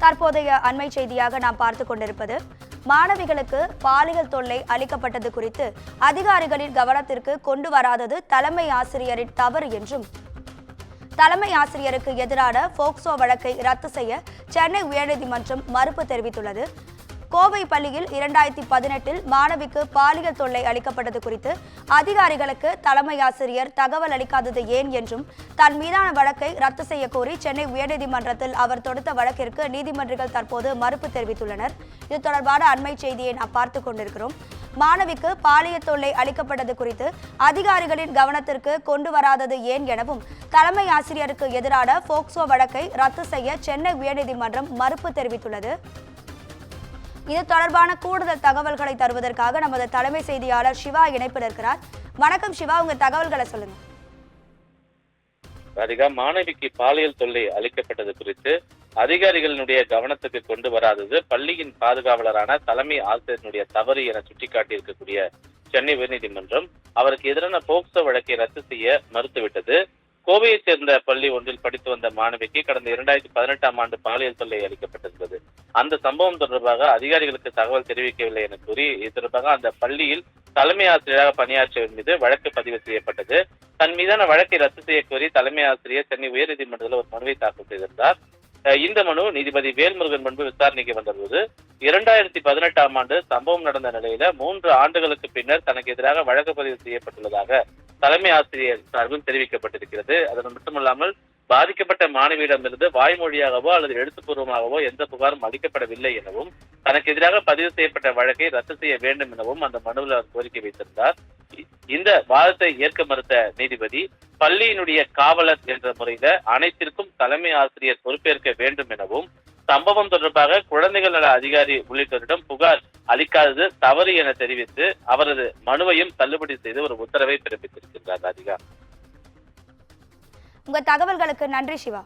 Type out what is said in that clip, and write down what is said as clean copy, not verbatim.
தற்போதைய அண்மை செய்தியாக நாம் பார்த்து கொண்டிருப்பது மாணவிகளுக்கு பாலியல் தொல்லை அளிக்கப்பட்டது குறித்து அதிகாரிகளின் கவனத்திற்கு கொண்டு வராதது தலைமை ஆசிரியரின் தவறு என்றும் தலைமை ஆசிரியருக்கு எதிரான போக்சோ வழக்கை ரத்து செய்ய சென்னை உயர்நீதிமன்றம் மறுப்பு தெரிவித்துள்ளது. கோவை பள்ளியில் 2018 மாணவிக்கு பாலியல் தொல்லை அளிக்கப்பட்டது குறித்து அதிகாரிகளுக்கு தலைமை ஆசிரியர் தகவல் அளிக்காதது ஏன் என்றும் தன் மீதான வழக்கை ரத்து செய்ய கோரி சென்னை உயர்நீதிமன்றத்தில் அவர் தொடுத்த வழக்கிற்கு நீதிமன்றங்கள் தற்போது மறுப்பு தெரிவித்துள்ளனர். இது தொடர்பான அண்மை செய்தியை நாம் பார்த்து கொண்டிருக்கிறோம். மாணவிக்கு பாலியல் தொல்லை அளிக்கப்பட்டது குறித்து அதிகாரிகளின் கவனத்திற்கு கொண்டு வராதது ஏன் எனவும் தலைமை ஆசிரியருக்கு எதிரான போக்சோ வழக்கை ரத்து செய்ய சென்னை உயர்நீதிமன்றம் மறுப்பு தெரிவித்துள்ளது. இது தொடர்பான கூடுதல் தகவல்களை தருவதற்காக நமது தலைமை செய்தியாளர் சிவா இணைப்பில் இருக்கிறார். வணக்கம் சிவா, உங்க தகவல்களை சொல்லுங்க. ராதிகா, மாணவிக்கு பாலியல் தொல்லை அளிக்கப்பட்டது குறித்து அதிகாரிகளினுடைய கவனத்துக்கு கொண்டு வராதது பள்ளியின் பாதுகாவலரான தலைமை ஆசிரியனுடைய தவறு என சுட்டிக்காட்டியிருக்கக்கூடிய சென்னை உயர்நீதிமன்றம் அவருக்கு எதிரான போக்சோ வழக்கை ரத்து செய்ய மறுத்துவிட்டது. கோவையைச் சேர்ந்த பள்ளி ஒன்றில் படித்து வந்த மாணவிக்கு கடந்த 2018 ஆண்டு பாலியல் தொல்லை அளிக்கப்பட்டிருந்தது. அந்த சம்பவம் தொடர்பாக அதிகாரிகளுக்கு தகவல் தெரிவிக்கவில்லை என கூறி இது தொடர்பாக அந்த பள்ளியில் தலைமை ஆசிரியராக பணியாற்றியவர் மீது வழக்கு பதிவு செய்யப்பட்டது. தன் மீதான வழக்கை ரத்து செய்ய கோரி தலைமை ஆசிரியர் சென்னை உயர்நீதிமன்றத்தில் ஒரு மனுவை தாக்கல் செய்திருந்தார். இந்த மனு நீதிபதி வேல்முருகன் முன்பு விசாரணைக்கு வந்தபோது 2018 ஆண்டு சம்பவம் நடந்த நிலையில 3 ஆண்டுகளுக்கு பின்னர் தனக்கு எதிராக வழக்கு பதிவு செய்யப்பட்டுள்ளதாக தலைமை ஆசிரியர் சார்பில் தெரிவிக்கப்பட்டிருக்கிறது. அதன் மட்டுமல்லாமல் பாதிக்கப்பட்ட மாணவியிடமிருந்து வாய்மொழியாகவோ அல்லது எழுத்துப்பூர்வமாகவோ எந்த புகாரும் அளிக்கப்படவில்லை எனவும் தனக்கு எதிராக பதிவு செய்யப்பட்ட வழக்கை ரத்து செய்ய வேண்டும் எனவும் அந்த மனுவில் அவர் கோரிக்கை வைத்திருந்தார். இந்த வாதத்தை ஏற்க மறுத்த நீதிபதி பள்ளியினுடைய காவலர் என்ற முறையில அனைத்திற்கும் தலைமை ஆசிரியர் பொறுப்பேற்க வேண்டும் எனவும் சம்பவம் தொடர்பாக குழந்தைகள் நல அதிகாரி உள்ளிட்டோரிடம் புகார் அளிக்காதது தவறு என தெரிவித்து அவரது மனுவையும் தள்ளுபடி செய்து ஒரு உத்தரவை பிறப்பித்திருக்கிறார். ராதிகா, உங்க தகவல்களுக்கு நன்றி சிவா.